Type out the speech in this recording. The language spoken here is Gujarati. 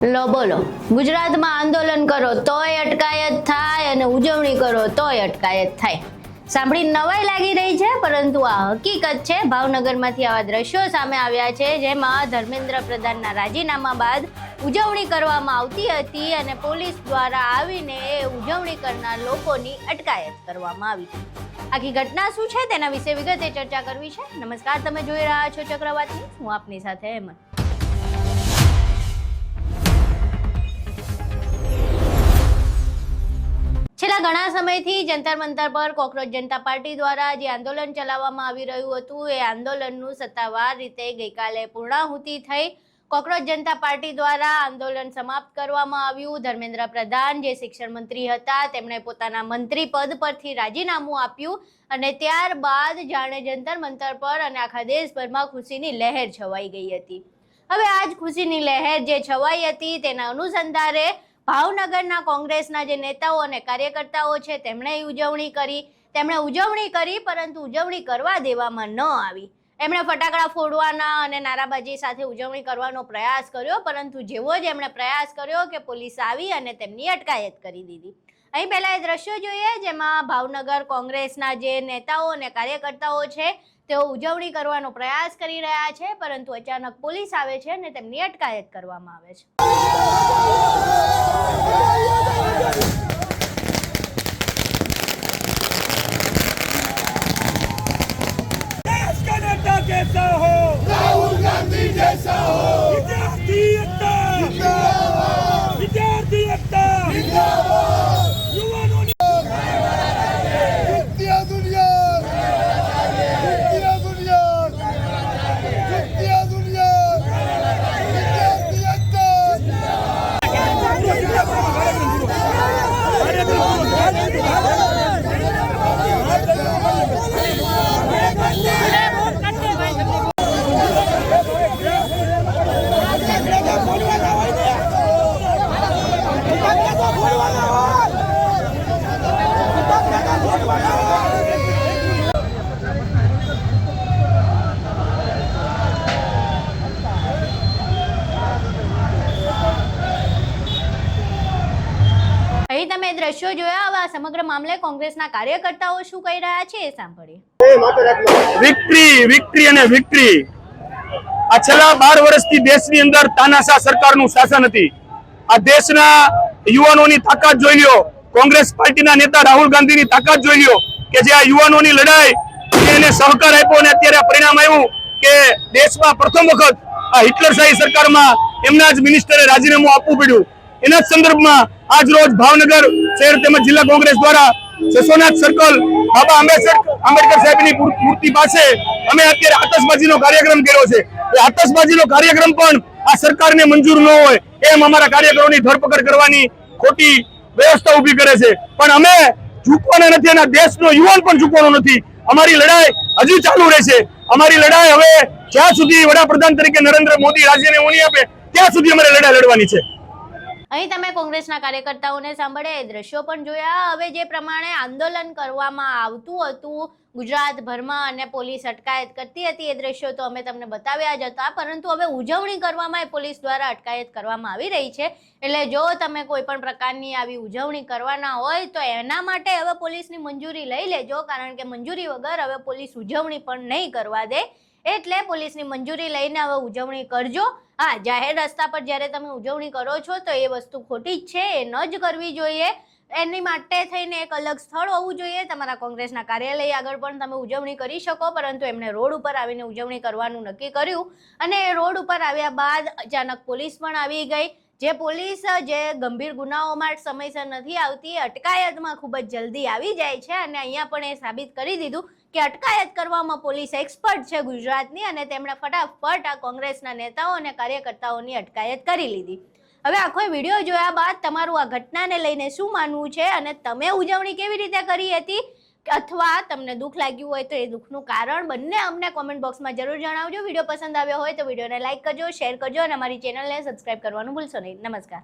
લો બોલો, ગુજરાતમાં આંદોલન કરો તોય અટકાયત થાય અને ઉજવણી કરો તોય અટકાયત થાય. સાંભળી નવાઈ લાગી રહી છે, પરંતુ આ હકીકત છે. ભાવનગરમાંથી આવા દ્રશ્યો સામે આવ્યા છે, જેમાં ધર્મેન્દ્ર પ્રધાનના રાજીનામા બાદ ઉજવણી કરવામાં આવતી હતી અને પોલીસ દ્વારા આવીને એ ઉજવણી કરનાર લોકોની અટકાયત કરવામાં આવી. આખી ઘટના શું છે તેના વિશે વિગતે ચર્ચા કરવી છે. નમસ્કાર, તમે જોઈ રહ્યા છો ચક્રવાત ન્યૂઝ. હું આપની સાથે હેમંત. છેલ્લા ઘણા સમયથી જંતર મંતર પર કોકરોચ જનતા પાર્ટી દ્વારા જે આંદોલન ચલાવવામાં આવી રહ્યું હતું, એ આંદોલનનું સત્તાવાર રીતે ગઈકાલે પૂર્ણાહુતિ થઈ. કોકરોચ જનતા પાર્ટી દ્વારા આંદોલન સમાપ્ત કરવામાં આવ્યું. ધર્મેન્દ્ર પ્રધાન જે શિક્ષણ મંત્રી હતા, તેમણે પોતાના મંત્રી પદ પરથી રાજીનામું આપ્યું અને ત્યારબાદ જાણે જંતર મંતર પર અને આખા દેશભરમાં ખુશીની લહેર છવાઈ ગઈ હતી. હવે આ જ ખુશીની લહેર જે છવાઈ હતી, તેના અનુસંધાને ભાવનગરના કોંગ્રેસના જે નેતાઓ અને કાર્યકર્તાઓ છે, તેમણે ઉજવણી કરી, પરંતુ ઉજવણી કરવા દેવામાં ન આવી. એમણે ફટાકડા ફોડવાના અને નારાબાજી સાથે ઉજવણી કરવાનો પ્રયાસ કર્યો, પરંતુ જેવો જ એમણે પ્રયાસ કર્યો કે પોલીસ આવી અને તેમની અટકાયત કરી દીધી. અહીં પહેલા એ દ્રશ્યો જોઈએ, જેમાં ભાવનગર કોંગ્રેસના જે નેતાઓ અને કાર્યકર્તાઓ છે, તેઓ ઉજવણી કરવાનો પ્રયાસ કરી રહ્યા છે, પરંતુ અચાનક પોલીસ આવે છે અને તેમની અટકાયત કરવામાં આવે છે. कैसा हो राहुल गांधी जैसा हो विद्यार्थी एकता जिंदाबाद विद्यार्थी एकता जिंदाबाद युवानों दुनिया विद्यार्थी અહીં તમે દ્રશ્યો જોયા. હવે આ સમગ્ર મામલે કોંગ્રેસના કાર્યકર્તાઓ શું કહી રહ્યા છે એ સાંભળીએ. વિક્ટરી અને વિક્ટરી. આ છેલ્લા 12 વર્ષથી દેશની અંદર તાનાશાહ સરકારનું શાસન હતી. આ દેશના યુવાનોની તાકાત જોઈ લ્યો. કોંગ્રેસ પાર્ટીના નેતા રાહુલ ગાંધીની તાકાત જોઈ લ્યો કે જે આ યુવાનોની લડાઈ એને સહકાર આપ્યો અને અત્યારે પરિણામ આવ્યું કે દેશમાં પ્રથમ વખત આ હિટલરશાહી સરકારમાં એમના જ મિનિસ્ટરે રાજીનામું આપવું પડ્યું. એના જ સંદર્ભમાં આજ રોજ ભાવનગર શહેર તેમજ જિલ્લા કોંગ્રેસ દ્વારા જસોનાથ સર્કલ બાબા આંબેડકર સાહેબની મૂર્તિ પાસે અમે અત્યારે આતશબાજીનો કાર્યક્રમ કર્યો છે. એ આતશબાજીનો કાર્યક્રમ પણ આ સરકારને મંજૂર ન હોય એમ અમારા કાર્યકરોની ધરપકડ કરવાની ખોટી વ્યવસ્થા ઊભી કરે છે. પણ અમે ઝૂકવાના નથી અને દેશનો યુવાન પણ ઝૂકવાનો નથી. અમારી લડાઈ હજુ ચાલુ રહેશે. અમારી લડાઈ હવે જ્યાં સુધી વડાપ્રધાન તરીકે નરેન્દ્ર મોદી રાજીનામું નહીં આપે ત્યાં સુધી અમારે લડાઈ લડવાની છે. અહીં તમે કોંગ્રેસના કાર્યકર્તાઓને સાંભળ્યા, એ દ્રશ્યો પણ જોયા. હવે જે પ્રમાણે આંદોલન કરવામાં આવતું હતું ગુજરાતભરમાં અને પોલીસ અટકાયત કરતી હતી, એ દ્રશ્યો તો અમે તમને બતાવ્યા જ હતા, પરંતુ હવે ઉજવણી કરવામાં એ પોલીસ દ્વારા અટકાયત કરવામાં આવી રહી છે. એટલે જો તમે કોઈ પણ પ્રકારની આવી ઉજવણી કરવાના હોય તો એના માટે હવે પોલીસની મંજૂરી લઈ લેજો, કારણ કે મંજૂરી વગર હવે પોલીસ ઉજવણી પણ નહીં કરવા દે. એટલે પોલીસની મંજૂરી લઈને હવે ઉજવણી કરજો. હા, જાહેર રસ્તા પર જ્યારે તમે ઉજવણી કરો છો તો એ વસ્તુ ખોટી જ છે, એ ન જ કરવી જોઈએ. એની માટે થઈને એક અલગ સ્થળ હોવું જોઈએ. તમારા કોંગ્રેસના કાર્યાલય આગળ પણ તમે ઉજવણી કરી શકો, પરંતુ એમણે રોડ ઉપર આવીને ઉજવણી કરવાનું નક્કી કર્યું અને રોડ ઉપર આવ્યા બાદ અચાનક પોલીસ પણ આવી ગઈ. જે પોલીસ જે ગંભીર ગુનાઓમાં સમયસર નથી આવતી, અટકાયતમાં ખૂબ જ જલ્દી આવી જાય છે અને અહીંયા પણ એ સાબિત કરી દીધું કે અટકાયત કરવામાં પોલીસ એક્સપર્ટ છે ગુજરાતની, અને તેમણે ફટાફટ આ કોંગ્રેસના નેતાઓ અને કાર્યકર્તાઓની અટકાયત કરી લીધી. હવે આખો વિડીયો જોયા બાદ તમારું આ ઘટનાને લઈને શું માનવું છે અને તમે ઉજવણી કેવી રીતે કરી હતી, અથવા તમને દુઃખ લાગ્યું હોય તો એ દુઃખનું કારણ બંને અમને કોમેન્ટ બોક્સમાં જરૂર જણાવજો. વિડીયો પસંદ આવ્યો હોય તો વિડીયોને લાઇક કરજો, શેર કરજો અને અમારી ચેનલને સબસ્ક્રાઇબ કરવાનું ભૂલશો નહીં. નમસ્કાર.